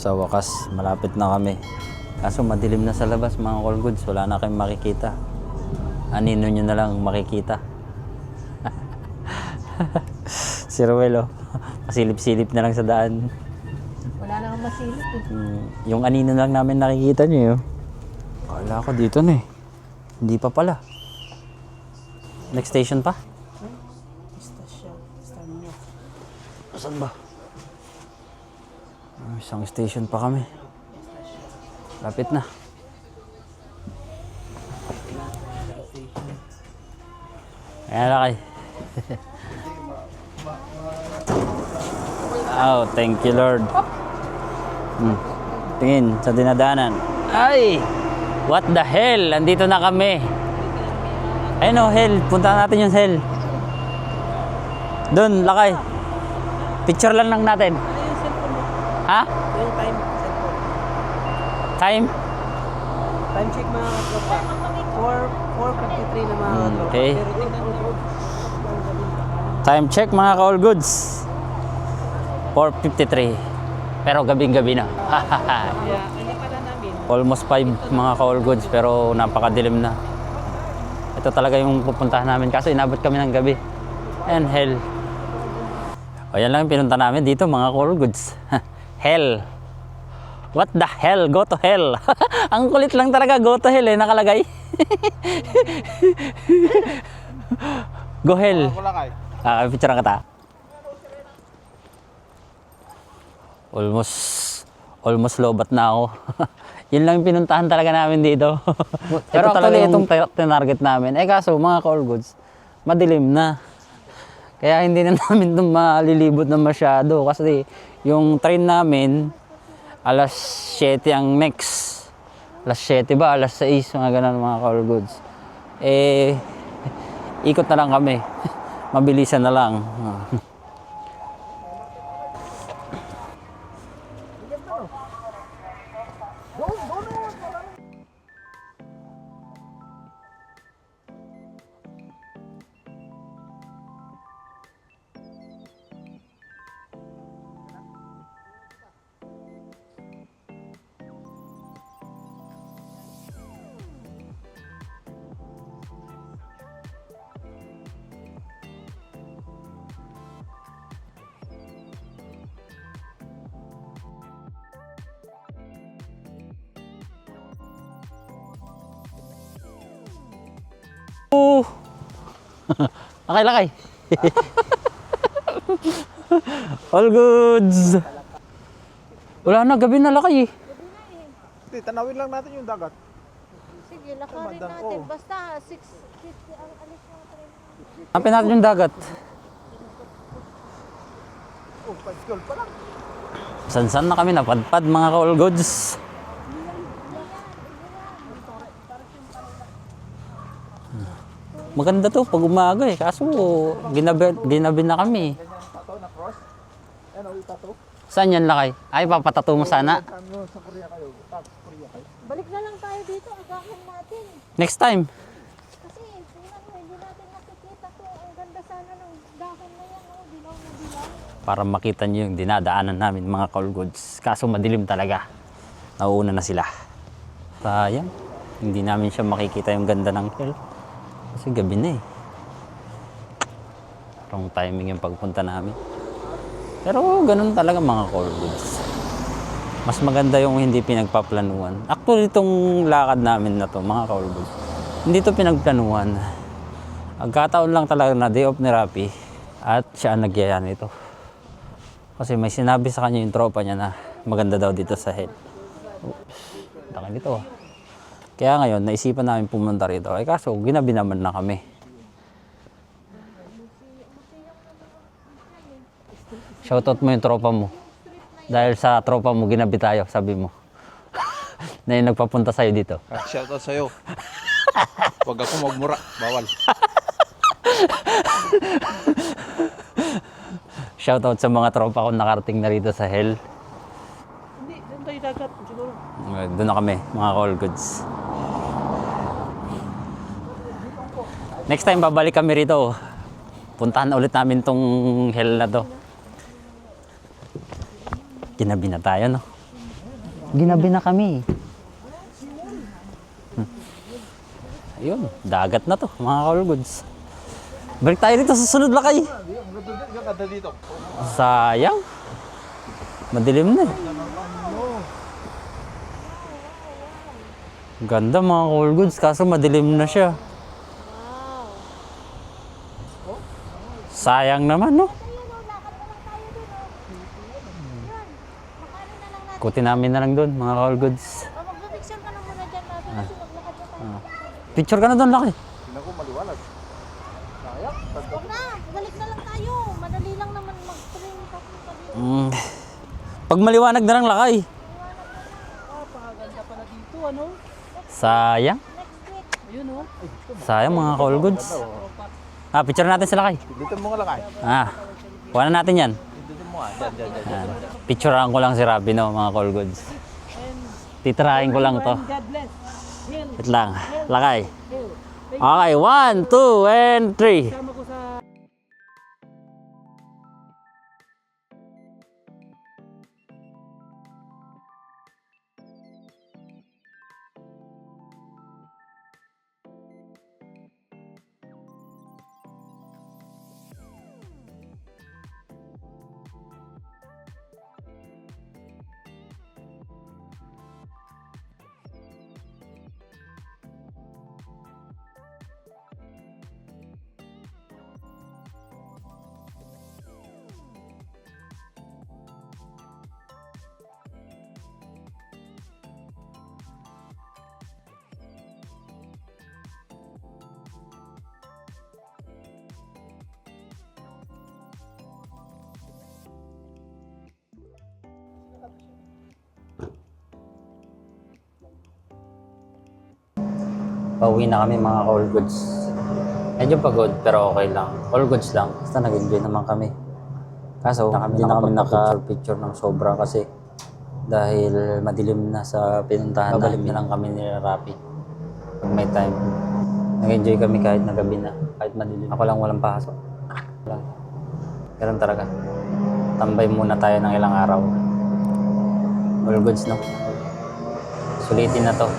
Sa wakas, malapit na kami. Kaso madilim na sa labas mga call goods. Wala na kayong makikita. Anino nyo na lang makikita. Si Ruel, oh. Pasilip-silip na lang sa daan. Wala na kang masilip eh. Yung anino lang namin nakikita nyo yun. Kala ko dito na eh. Hindi pa pala. Next station pa? Saan ba? Isang station pa kami. Lapit na. Ayan lakay. Oh, thank you Lord. Tingin sa dinadaanan. Ay! What the hell? Andito na kami. Ayun oh, hell. Punta natin yung hell. Doon, lakay. Picture lang natin. Ha? Yung time, cellphone. Time? Time check mga katropa. 4:53 na mga katropa. Okay. Pero tingnan nyo. Time check mga ka-all goods. 4:53. Pero gabing-gabi na. Kaya, hindi pala namin. Almost 5 mga ka-all goods pero napakadilim na. Ito talaga yung pupuntahan namin kasi inabot kami ng gabi. And hell. O yan lang yung pinunta namin dito mga ka-all goods. Hell. What the hell? Go to hell. Ang kulit lang talaga, go to hell eh, nakalagay. Go hell. Picture ka ta. Almost lobat na ako. Yun lang yung pinuntahan talaga namin dito. Pero actually itong tinarget namin. Eh kaso mga ka-all goods, madilim na. Kaya hindi na namin itong malilibot na masyado. Kasi yung train namin, alas 7 ang next. Alas 7 ba? Alas 6, mga ganun mga ka-all goods. Eh, ikot na lang kami. Mabilisan na lang. Oh. Lakay. All goods. Wala na, gabi na lakay eh. Hindi, tanawin lang natin yung dagat. Sige, lakarin natin. Basta 6:50 ang alis ng train. Hanapin natin yung dagat. Oh, 5 school pa lang. San-san na kami napadpad mga ka-all goods. Maganda to pag umaga eh. Kaso ginabi na kami. Tato na cross. Ano, tato? Saan yan lakay? Ay, papatato mo sana. Sa Korea kayo. Korea kayo. Balik na lang tayo dito. Agahan natin. Next time. Kasi, tingnan mo, hindi natin nakikita to. Ang ganda sana ng dahon na yan. Oh. Dilaw na dilaw. Para makita nyo yung dinadaanan namin mga ka-all goods. Kaso madilim talaga. Nauuna na sila. Sayang. Hindi namin siya makikita yung ganda ng hill. Kasi gabi na eh. Wrong timing yung pagpunta namin. Pero ganun talaga mga ka-all goods. Mas maganda yung hindi pinagpaplanuhan. Actually itong lakad namin na to mga ka-all goods, hindi to pinagplanuhan. Agkataon lang talaga na day off ni Rapi at siya ang nagyaya nito. Kasi may sinabi sa kanya yung tropa niya na maganda daw dito sa hill. Oops, laki nito ah. Kaya ngayon, naisipan namin pumunta rito. Eh kaso, ginabi naman na kami. Shoutout mo yung tropa mo. Dahil sa tropa mo, ginabi tayo, sabi mo. Na yung nagpapunta sa'yo dito. Shoutout sa'yo. Huwag ako magmura. Bawal. Shoutout sa mga tropa ko nakarating na rito sa hell. Hindi, doon tayo dagat. Siguro. Doon na kami, mga ka-all goods. Next time, babalik kami rito. Puntahan ulit namin tong hell na to. Ginabi na tayo, no? Ginabi na kami. Ayun, dagat na to, mga ka-all goods. Balik tayo dito sa sunod lakay. Sayang. Madilim na eh. Ganda mga ka-all goods, kaso madilim na siya. Sayang naman, no? Kutin namin na lang doon, mga ka-all goods. Mag-picture ka na muna dyan natin kasi maglakad na tayo. Picture ka na doon, laki. Huwag na, balik na lang tayo. Madali lang naman mag-train kasi sabi. Pag maliwanag na lang lakay. Pakaganda pala dito, ano? Sayang. Next week. Ayun, oh. Sayang mga ka-all goods. Picture natin sila kay. Dito mo nga lakay. Kuha na natin yan. Dito mo nga. Diyan. Picturean ko lang si Robby, no, mga ka-all goods. Titirahin ko lang to. God bless. Hill, Wait lang. Lakay. hill. Okay, 1, 2, and 3. Kasama ko sa... Pauwi na kami mga ka-all goods. Medyo pagod pero okay lang. All goods lang. Basta nag-enjoy naman kami. Kaso hindi na kami naka-picture ng sobra kasi dahil madilim na sa pinuntahan namin. Na lang kami ni Rapi. Pag may time. Nag-enjoy kami kahit na gabi na. Kahit madilim. Ako lang walang pasok. Lang. Ganun talaga. Tambay muna tayo ng ilang araw. All goods, no? Sulitin na to.